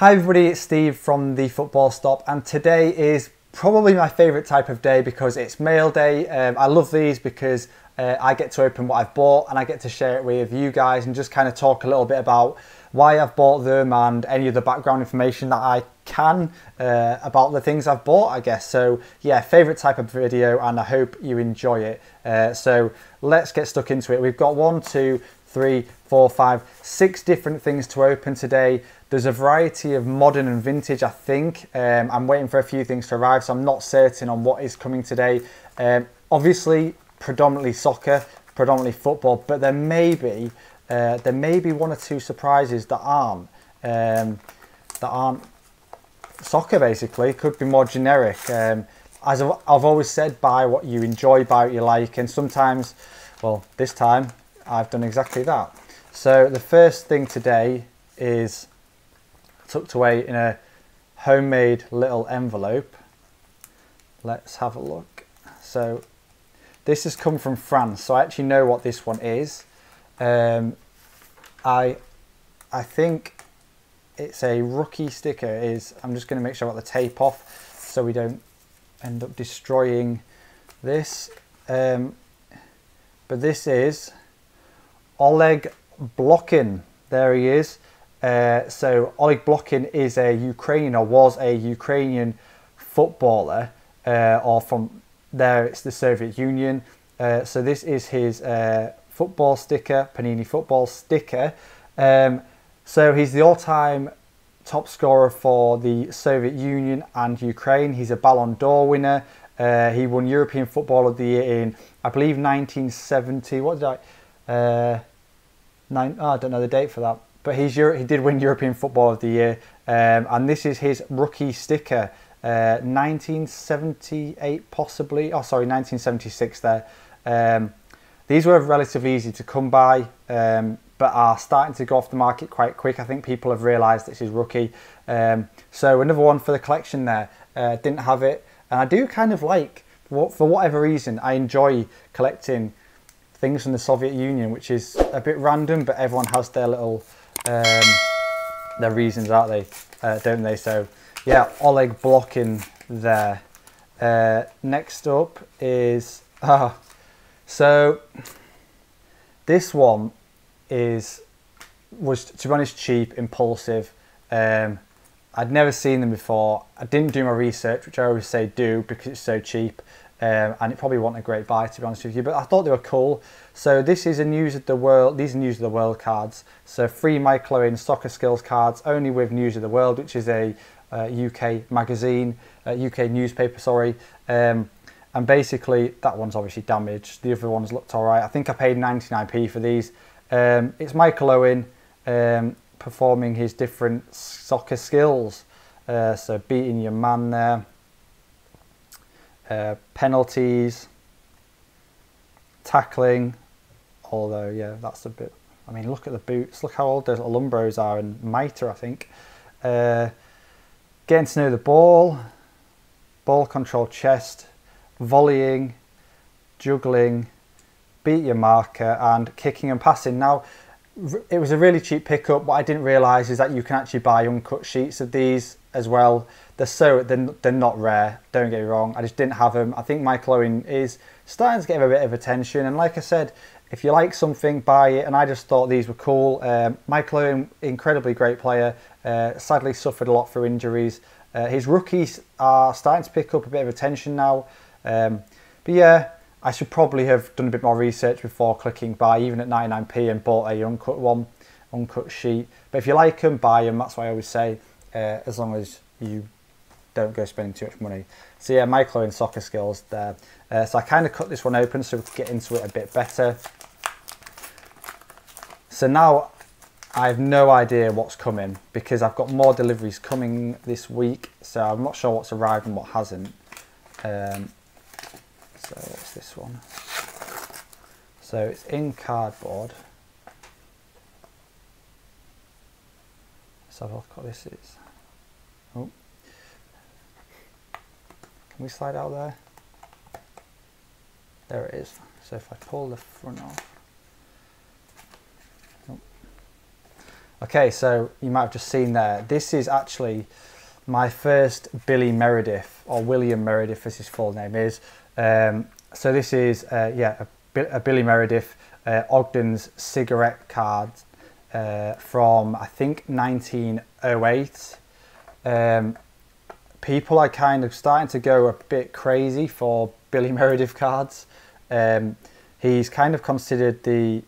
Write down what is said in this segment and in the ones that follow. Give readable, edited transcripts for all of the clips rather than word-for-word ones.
Hi everybody, it's Steve from the Football Stop, and today is probably my favourite type of day because it's mail day. I love these because I get to open what I've bought and I get to share it with you guys and just kind of talk a little bit about why I've bought them and any of the background information that I can about the things I've bought, I guess. So yeah, favourite type of video, and I hope you enjoy it. So let's get stuck into it. We've got 1, 2, 3, 4, 5, 6 different things to open today. There's a variety of modern and vintage, I think. I'm waiting for a few things to arrive, so I'm not certain on what is coming today. Obviously, predominantly soccer, predominantly football, but there may be 1 or 2 surprises that aren't soccer. Basically, could be more generic. As I've always said, buy what you enjoy, buy what you like, and sometimes, well, this time I've done exactly that. So the first thing today is tucked away in a homemade little envelope. Let's have a look. So this has come from France, so I actually know what this one is. I think it's a rookie sticker. I'm just going to make sure I got the tape off so we don't end up destroying this. But this is Oleg Blokhin. There he is. So Oleg Blokhin is a Ukrainian, or was a Ukrainian footballer, or from there it's the Soviet Union. So this is his football sticker, Panini football sticker. So he's the all-time top scorer for the Soviet Union and Ukraine. He's a Ballon d'Or winner. He won European Footballer of the Year in, I believe, 1970. What did I don't know the date for that. But he did win European Footballer of the Year, and this is his rookie sticker, 1978 possibly. Oh, sorry, 1976 there. These were relatively easy to come by, but are starting to go off the market quite quick. I think people have realised this is rookie. So another one for the collection there. Didn't have it, and I do kind of like, for whatever reason, I enjoy collecting things from the Soviet Union, which is a bit random, but everyone has their little their reasons, aren't they? Don't they? So yeah, Oleg Blokhin there. Next up is so this one was, to be honest, cheap, impulsive. I'd never seen them before. I didn't do my research, which I always say do, because it's so cheap. And it probably wasn't a great buy, to be honest with you, but I thought they were cool. So this is a News of the World. These are News of the World cards. So 3 Michael Owen soccer skills cards, only with News of the World, which is a UK magazine, UK newspaper, sorry. And basically that one's obviously damaged. The other ones looked all right. I think I paid 99p for these. It's Michael Owen performing his different soccer skills. So beating your man there. Penalties, tackling, although yeah, that's a bit, I mean, look at the boots, look how old those little Umbros are, and Mitre, I think. Getting to know the ball control, chest, volleying, juggling, beat your marker, and kicking and passing. Now, it was a really cheap pickup. What I didn't realise is that you can actually buy uncut sheets of these as well. They're not rare, don't get me wrong. I just didn't have them. I think Michael Owen is starting to get a bit of attention, and like I said, if you like something, buy it. And I just thought these were cool. Michael Owen, incredibly great player, sadly suffered a lot through injuries. His rookies are starting to pick up a bit of attention now, but yeah, I should probably have done a bit more research before clicking buy, even at 99p, and bought a uncut sheet. But if you like them, buy them. That's what I always say, as long as you don't go spending too much money. So yeah, Michael Owen soccer skills there. So I kind of cut this one open so we could get into it a bit better. So now I have no idea what's coming, because I've got more deliveries coming this week. So I'm not sure what's arrived and what hasn't. So what's this one? So it's in cardboard. Let's have a look what this is. Oh. Can we slide out there? There it is. So if I pull the front off. Oh. Okay, so you might have just seen there. This is actually my first Billy Meredith, or William Meredith as his full name is. So this is, yeah, a Billy Meredith Ogden's cigarette card from, I think, 1908. People are kind of starting to go a bit crazy for Billy Meredith cards. He's kind of considered the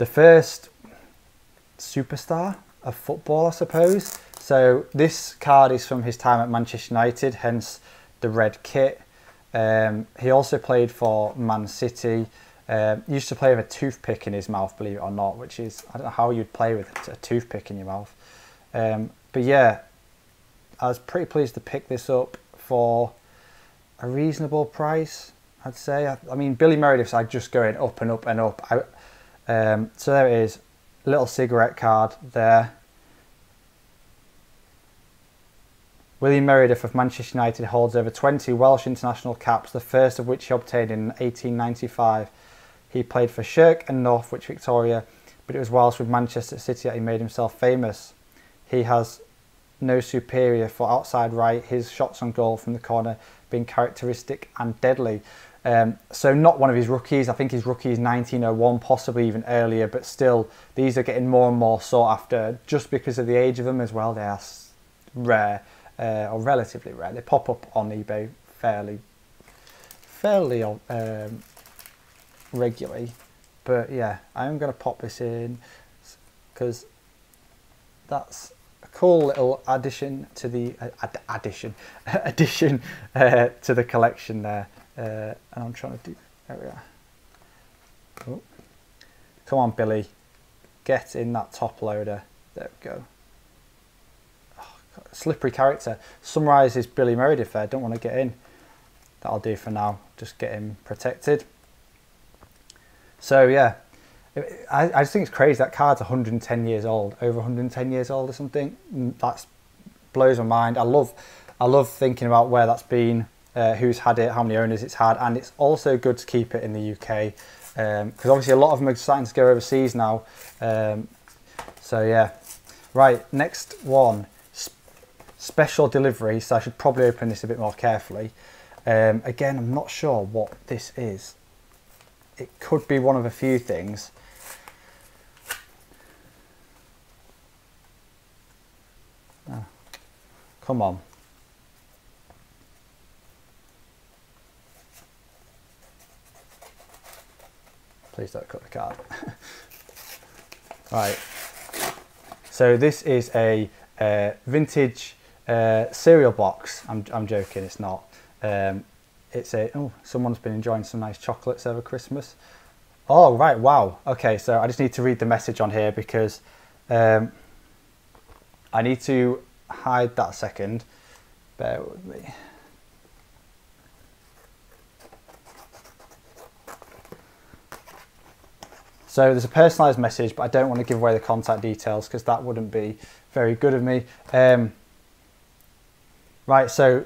first superstar of football, I suppose. So this card is from his time at Manchester United, hence the red kit. He also played for Man City. Used to play with a toothpick in his mouth, believe it or not, which is, I don't know how you'd play with a toothpick in your mouth. But yeah, I was pretty pleased to pick this up for a reasonable price, I'd say. I mean, Billy Meredith's are just going up and up and up. So there it is, a little cigarette card there. William Meredith of Manchester United holds over 20 Welsh international caps, the first of which he obtained in 1895. He played for Shirk and Northwich Victoria, but it was whilst with Manchester City that he made himself famous. He has no superior for outside right, his shots on goal from the corner being characteristic and deadly. So not one of his rookies. I think his rookie is 1901, possibly even earlier, but still these are getting more and more sought after just because of the age of them as well. They are rare, or relatively rare. They pop up on eBay fairly regularly. But yeah, I'm going to pop this in because that's a cool little addition to the addition to the collection there. And I'm trying to do, there we are. Oh. Come on, Billy, get in that top loader. There we go. Oh, slippery character. Summarises Billy Meredith there. Don't want to get in. That'll do for now. Just get him protected. So yeah, I just think it's crazy. That card's 110 years old, over 110 years old or something. That blows my mind. I love thinking about where that's been, who's had it, how many owners it's had, and it's also good to keep it in the UK because obviously a lot of them are starting to go overseas now. So yeah, right, next one, special delivery. So I should probably open this a bit more carefully. Again, I'm not sure what this is. It could be one of a few things. Oh, come on. Please don't cut the card. Right. So this is a vintage cereal box. I'm joking, it's not. It's a, oh, someone's been enjoying some nice chocolates over Christmas. Oh, right, wow. Okay, so I just need to read the message on here because I need to hide that a second. Bear with me. So there's a personalised message, but I don't want to give away the contact details because that wouldn't be very good of me. Right, so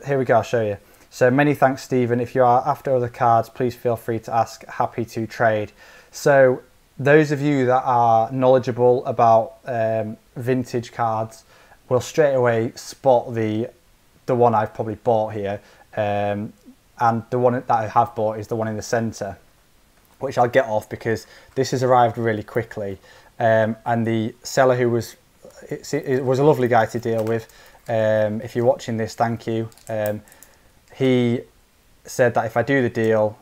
here we go, I'll show you. So many thanks, Stephen. If you are after other cards, please feel free to ask. Happy to trade. So those of you that are knowledgeable about vintage cards will straight away spot the one I've probably bought here. And the one that I have bought is the one in the centre, which I'll get off because this has arrived really quickly. And the seller, who was, it was a lovely guy to deal with. If you're watching this, thank you. He said that if I do the deal,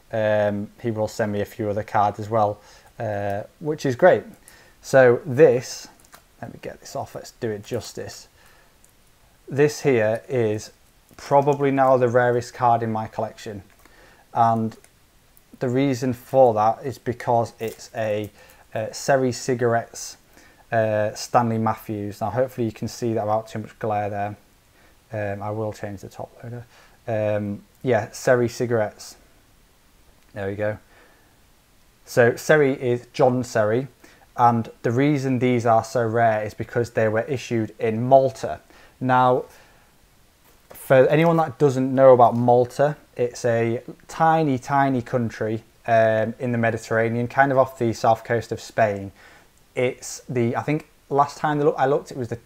he will send me a few other cards as well, which is great. So this, let me get this off, let's do it justice. This here is probably now the rarest card in my collection. And the reason for that is because it's a Seri Cigarettes Stanley Matthews. Now hopefully you can see that without too much glare there. I will change the top loader. Yeah, Seri Cigarettes. There we go. So Seri is John Seri, and the reason these are so rare is because they were issued in Malta. Now, for anyone that doesn't know about Malta, it's a tiny, tiny country in the Mediterranean, kind of off the south coast of Spain. It's I think last time I looked, it was the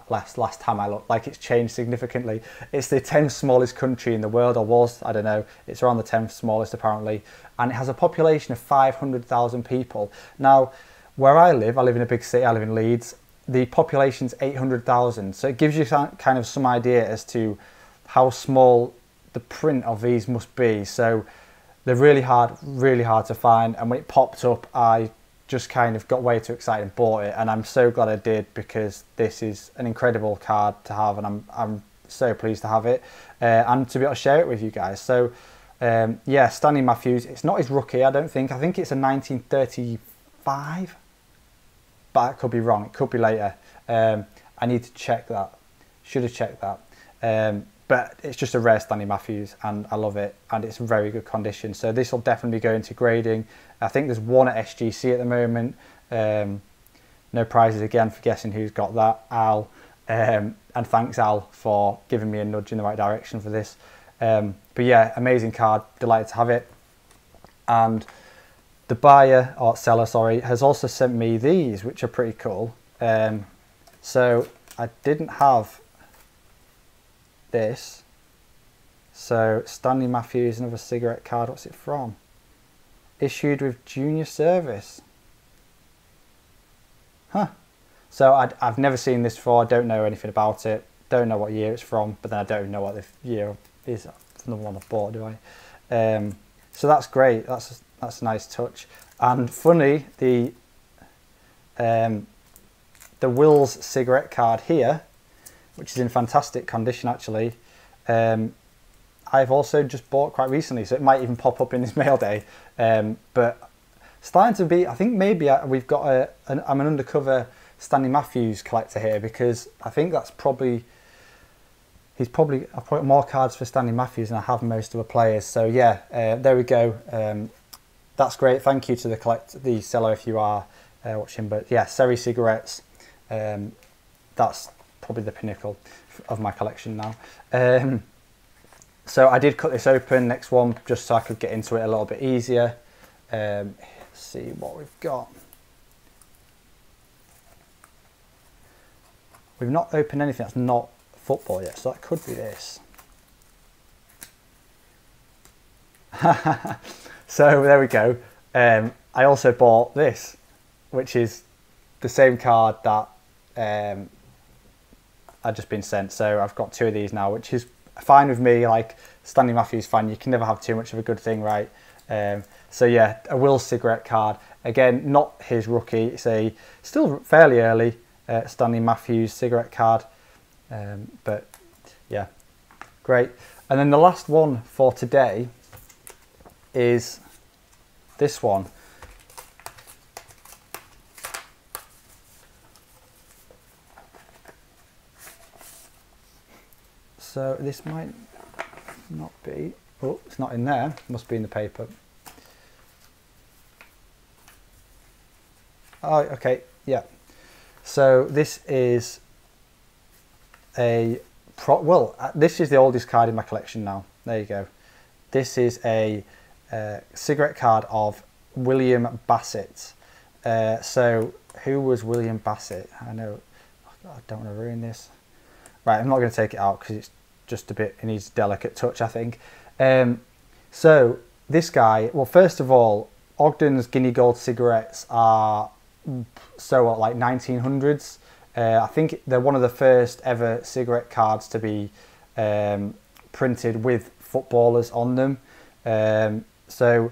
last time I looked, like it's changed significantly. It's the 10th smallest country in the world, or was, I don't know, it's around the 10th smallest apparently, and it has a population of 500,000 people. Now, where I live in a big city, I live in Leeds, the population's 800,000, so it gives you kind of some idea as to how small the print of these must be. So they're really hard to find, and when it popped up, I just kind of got way too excited and bought it, and I'm so glad I did, because this is an incredible card to have, and I'm so pleased to have it and to be able to share it with you guys. So yeah, Stanley Matthews, it's not his rookie, I don't think. I think it's a 1935, but I could be wrong, it could be later. I need to check that, should have checked that. But it's just a rare Stanley Matthews, and I love it, and it's in very good condition. So this will definitely go into grading. I think there's one at SGC at the moment. No prizes again for guessing who's got that, Al. And thanks, Al, for giving me a nudge in the right direction for this. But yeah, amazing card, delighted to have it. And the buyer, or seller, sorry, has also sent me these, which are pretty cool. So I didn't have this. So Stanley Matthews, another cigarette card. What's it from? Issued with junior service. Huh. So I've never seen this before. I don't know anything about it. Don't know what year it's from, but then I don't even know what the year is from the one I bought, do I? So that's great. That's a nice touch. And funny, the Will's cigarette card here, which is in fantastic condition actually, I've also just bought quite recently, so it might even pop up in this mail day. But starting to be, I think maybe we've got I'm an undercover Stanley Matthews collector here, because I think that's probably, I've put more cards for Stanley Matthews than I have most of the players. So yeah, there we go. That's great. Thank you to the seller if you are watching. But yeah, Seri cigarettes. That's probably the pinnacle of my collection now. So I did cut this open, next one, just so I could get into it a little bit easier. Let's see what we've got. We've not opened anything that's not football yet, so that could be this. So there we go. I also bought this, which is the same card that I've just been sent. So I've got two of these now, which is fine with me. Like Stanley Matthews fan, you can never have too much of a good thing, right? So yeah, a Will cigarette card. Again, not his rookie. It's a still fairly early Stanley Matthews cigarette card. But yeah, great. And then the last one for today is this one. So this might not be, oh, it's not in there, must be in the paper. Oh, okay, yeah. So this is this is the oldest card in my collection now. There you go. This is a cigarette card of William Bassett. So who was William Bassett? I know, I don't want to ruin this. Right, I'm not going to take it out because it's just a bit, it needs a delicate touch, I think. So this guy, well, first of all, Ogden's Guinea Gold cigarettes are like 1900s. I think they're one of the first ever cigarette cards to be printed with footballers on them. So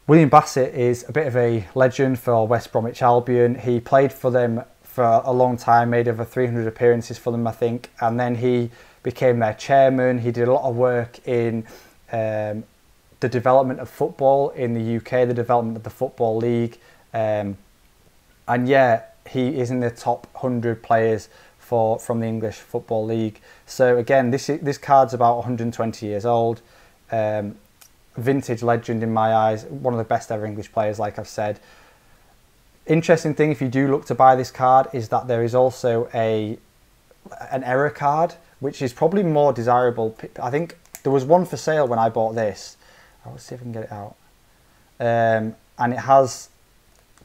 William Bassett is a bit of a legend for West Bromwich Albion. He played for them for a long time, made over 300 appearances for them, I think, and then he became their chairman. He did a lot of work in the development of football in the UK, the development of the Football League, and yeah, he is in the top 100 players from the English Football League. So again, this card's about 120 years old. Vintage legend in my eyes, one of the best ever English players, like I've said. Interesting thing, if you do look to buy this card, is that there is also an error card, which is probably more desirable. I think there was one for sale when I bought this. Let's see if I can get it out. and it has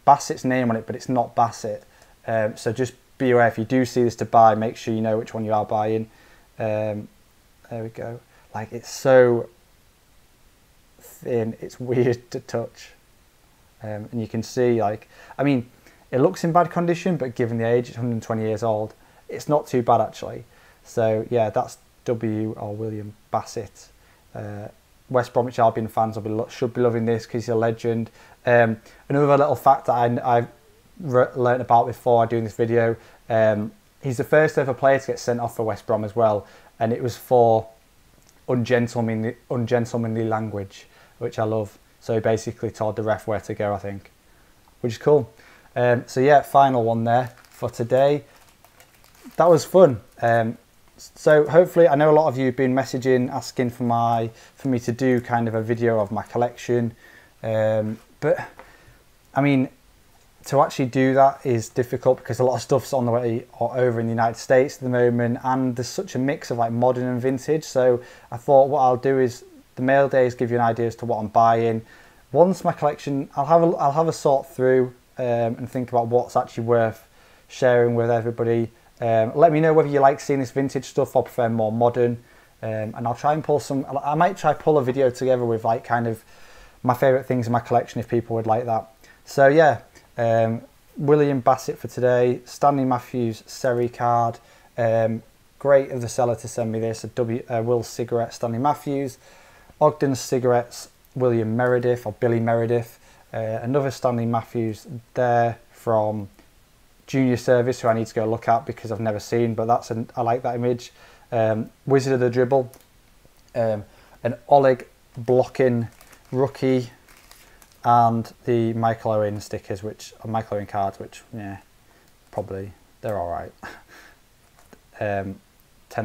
Bassett's name on it, but it's not Bassett. So just be aware, if you do see this to buy, make sure you know which one you are buying. There we go. Like, it's so thin, it's weird to touch. And you can see, like, I mean, it looks in bad condition, but given the age, it's 120 years old, it's not too bad actually. So yeah, that's William Bassett. West Bromwich Albion fans should be loving this because he's a legend. Another little fact that I learnt about before doing this video, he's the first ever player to get sent off for West Brom as well, and it was for ungentlemanly language, which I love. So he basically told the ref where to go, I think, which is cool. So yeah, final one there for today. That was fun. So hopefully, I know a lot of you have been messaging asking for me to do kind of a video of my collection, but I mean, to actually do that is difficult because a lot of stuff's on the way or over in the United States at the moment, and there's such a mix of like modern and vintage. So I thought what I'll do is the mail days give you an idea as to what I'm buying. Once my collection, I'll have a sort through and think about what's actually worth sharing with everybody. Let me know whether you like seeing this vintage stuff or prefer more modern, and I'll try and I might try pull a video together with like kind of my favourite things in my collection if people would like that. So yeah, William Bassett for today, Stanley Matthews Seri card, great of the seller to send me this, a Will cigarette Stanley Matthews, Ogden cigarettes William Meredith or Billy Meredith, another Stanley Matthews there from Junior Service, who I need to go look at because I've never seen, but I like that image. Wizard of the Dribble, an Oleg Blockin rookie, and the Michael Owen stickers, Michael Owen cards, which yeah, probably they're all right. 10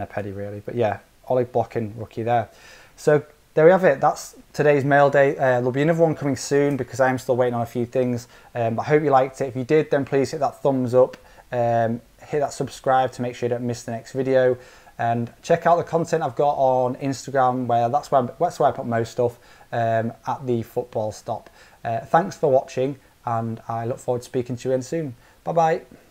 a penny really, but yeah, Oleg Blockin rookie there. So there we have it. That's today's mail day. There'll be another one coming soon because I'm still waiting on a few things. I hope you liked it. If you did, then please hit that thumbs up, hit that subscribe to make sure you don't miss the next video, and check out the content I've got on Instagram, where that's where I put most stuff, at the football stop. Thanks for watching, and I look forward to speaking to you again soon. Bye bye.